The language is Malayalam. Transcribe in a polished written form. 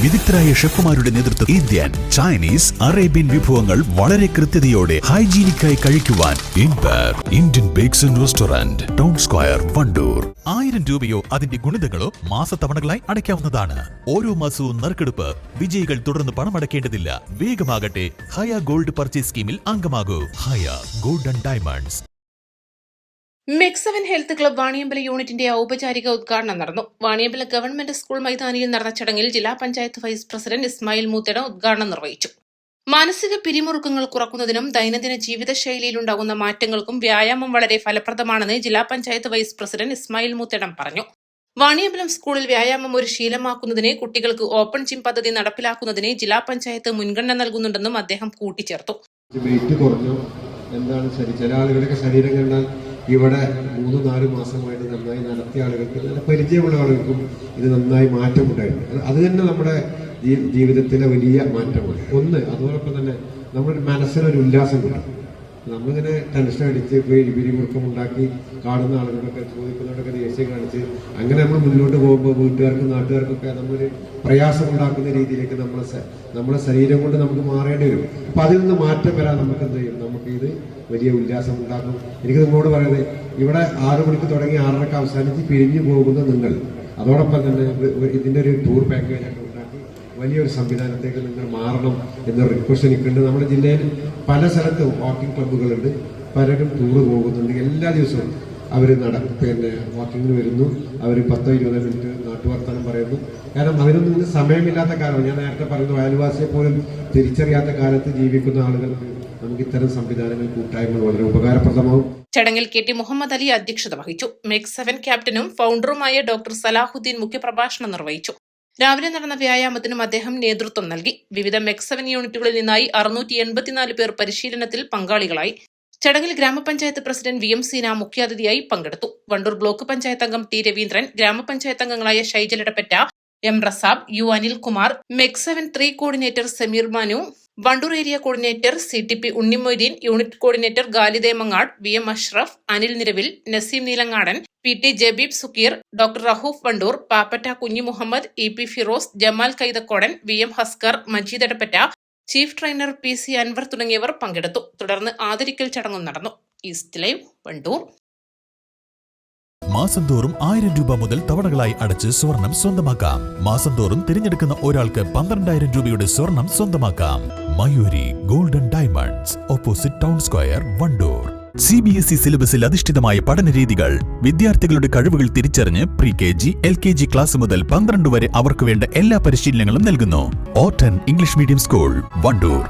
വിദഗ്ധരായ ഷെഫുമാരുടെ നേതൃത്വം ഇന്ത്യൻ, ചൈനീസ്, അറേബ്യൻ വിഭവങ്ങൾ വളരെ കൃത്യതയോടെ ഹൈജീനിക്കായി കഴിക്കുവാൻ Indian bakes and restaurant, town square, Wandoor. 1000 രൂപയോ അതിന്റെ ഗുണിതങ്ങളോ മാസത്തവണകളായി അടയ്ക്കാവുന്നതാണ്. ഓരോ മാസവും നറുക്കെടുപ്പ്. വിജയികൾ തുടർന്ന് പണമടയ്ക്കേണ്ടതില്ല. വേഗമാകട്ടെ, ഹയ ഗോൾഡ് പർച്ചേസ് സ്കീമിൽ അംഗമാകൂ. Haya gold and diamonds. മെക്സവൻ ഹെൽത്ത് ക്ലബ് വാണിയമ്പലം യൂണിറ്റിന്റെ ഔപചാരിക ഉദ്ഘാടനം നടന്നു. വാണിയമ്പലം ഗവൺമെന്റ് സ്കൂൾ മൈതാനിയിൽ നടന്ന ചടങ്ങിൽ ജില്ലാ പഞ്ചായത്ത് വൈസ് പ്രസിഡന്റ് ഇസ്മായിൽ മൂത്തേട ഉദ്ഘാടനം നിർവഹിച്ചു. മാനസിക പിരിമുറുക്കങ്ങൾ കുറക്കുന്നതിനും ദൈനംദിന ജീവിതശൈലിയിലുണ്ടാകുന്ന മാറ്റങ്ങൾക്കും വ്യായാമം വളരെ ഫലപ്രദമാണെന്ന് ജില്ലാ പഞ്ചായത്ത് വൈസ് പ്രസിഡന്റ് ഇസ്മായിൽ മൂത്തേടം പറഞ്ഞു. വാണിയമ്പലം സ്കൂളിൽ വ്യായാമം ഒരു ശീലമാക്കുന്നതിന് കുട്ടികൾക്ക് ഓപ്പൺ ജിം പദ്ധതി നടപ്പിലാക്കുന്നതിന് ജില്ലാ പഞ്ചായത്ത് മുൻഗണന നൽകുന്നുണ്ടെന്നും അദ്ദേഹം കൂട്ടിച്ചേർത്തു. എന്താണ് ചില ആളുകളുടെ ശരീരം കണ്ടാൽ ഇവിടെ 3-4 മാസമായിട്ട് നന്നായി നടത്തിയ ആളുകൾക്ക്, നല്ല പരിചയമുള്ള ആളുകൾക്കും ഇത് നന്നായി മാറ്റമുണ്ടായിട്ടുണ്ട്. അത് തന്നെ നമ്മുടെ ജീവിതത്തിലെ വലിയ മാറ്റമാണ്. അതോടൊപ്പം തന്നെ നമ്മുടെ മനസ്സിനൊരു ഉല്ലാസം കിട്ടും. നമ്മളിങ്ങനെ ടെൻഷൻ അടിച്ച് പിരിമുറുക്കം ഉണ്ടാക്കി കാണുന്ന ആളുകളൊക്കെ ചോദിക്കുന്നവരൊക്കെ ദേഷ്യം കാണിച്ച് അങ്ങനെ നമ്മൾ മുന്നോട്ട് പോകുമ്പോൾ വീട്ടുകാർക്കും നാട്ടുകാർക്കൊക്കെ നമ്മളൊരു പ്രയാസം ഉണ്ടാക്കുന്ന രീതിയിലേക്ക് നമ്മളെ ശരീരം കൊണ്ട് നമുക്ക് മാറേണ്ടി വരും. അപ്പം അതിൽ നിന്ന് മാറ്റം വരാൻ നമുക്ക് എന്ത് ചെയ്യും? നമുക്ക് ഇത് വലിയ ഉല്ലാസം ഉണ്ടാക്കും. എനിക്ക് നിങ്ങളോട് പറയുന്നത്, ഇവിടെ 6 മണിക്ക് തുടങ്ങി 6:30 അവസാനിച്ച് പിരിഞ്ഞു പോകുന്ന നിങ്ങൾ, അതോടൊപ്പം തന്നെ ഇതിൻ്റെ ഒരു ടൂർ പാക്കേജ് ഒക്കെ ഉണ്ടാക്കി വലിയൊരു സംവിധാനത്തേക്ക് നിങ്ങൾ മാറണം എന്നൊരു റിക്വസ്റ്റ് എനിക്കുണ്ട്. നമ്മുടെ ജില്ലയിൽ പല സ്ഥലത്തും വാക്കിംഗ് ക്ലബ്ബുകളുണ്ട്. പലരും ടൂറ് പോകുന്നുണ്ട്. എല്ലാ ദിവസവും അവർ വാക്കിങ്ങിന് വരുന്നു. അവർ 10-20 മിനിറ്റ് നാട്ടുവർത്താനം പറയുന്നു. കാരണം അതിനൊന്നും സമയമില്ലാത്ത കാലം. ഞാൻ നേരത്തെ പറയുന്നു, അയൽവാസിയെ പോലും തിരിച്ചറിയാത്ത കാലത്ത് ജീവിക്കുന്ന ആളുകൾക്ക് നമുക്ക് ഇത്തരം സംവിധാനങ്ങൾ, കൂട്ടായ്മകൾ വളരെ ഉപകാരപ്രദമാവും. ചടങ്ങിൽ കെ ടി മുഹമ്മദ് അലി അധ്യക്ഷത വഹിച്ചു. മെക്സവൻ ക്യാപ്റ്റനും ഫൗണ്ടറുമായ ഡോക്ടർ സലാഹുദ്ദീൻ മുഖ്യപ്രഭാഷണം നിർവഹിച്ചു. രാവിലെ നടന്ന വ്യായാമത്തിനും അദ്ദേഹം നേതൃത്വം നൽകി. വിവിധ മെക്സവൻ യൂണിറ്റുകളിൽ നിന്നായി 684 പേർ പരിശീലനത്തിൽ പങ്കാളികളായി. ചടങ്ങിൽ ഗ്രാമപഞ്ചായത്ത് പ്രസിഡന്റ് VM സീന മുഖ്യാതിഥിയായി പങ്കെടുത്തു. വണ്ടൂർ ബ്ലോക്ക് പഞ്ചായത്ത് അംഗം ടി രവീന്ദ്രൻ, ഗ്രാമപഞ്ചായത്ത് അംഗങ്ങളായ ഷൈജലിടപ്പറ്റ, M റസാബ്, U അനിൽകുമാർ, മെക്സവൻ 3 coordinator Sameer Manu, Wandoor area coordinator CTP Unnimoideen, unit coordinator ഗാലിദേ മങ്ങാട്, VM അഷ്റഫ്, അനിൽ നിരവിൽ, നസീം നീലങ്ങാടൻ, PT ജബീബ് സുക്കീർ, doctor Rahoof Wandoor, Pappatta Kunhi Muhammad, EP Firoz, Jamal Kaithakodan, VM Haskar, Majeed Edappatta, chief trainer PC Anwar തുടങ്ങിയവർ പങ്കെടുത്തു. തുടർന്ന് ആദരിക്കൽ ചടങ്ങും നടന്നു. East live, Wandoor. മാസം തോറും 1000 രൂപ മുതൽ തവണകളായി അടച്ച് സ്വർണം സ്വന്തമാക്കാം. മാസം തോറും തിരഞ്ഞെടുക്കുന്ന ഒരാൾക്ക് 12,000 രൂപയുടെ സ്വർണം സ്വന്തമാക്കാം. Mayuri golden diamonds, opposite town square, Wandoor. CBSE സിലബസിൽ അധിഷ്ഠിതമായ പഠനരീതികൾ. വിദ്യാർത്ഥികളുടെ കഴിവുകൾ തിരിച്ചറിഞ്ഞ് pre-KG, LKG ക്ലാസ് മുതൽ 12 വരെ അവർക്ക് വേണ്ട എല്ലാ പരിശീലനങ്ങളും നൽകുന്നു. ഓട്ടൻ ഇംഗ്ലീഷ് മീഡിയം സ്കൂൾ, വണ്ടൂർ.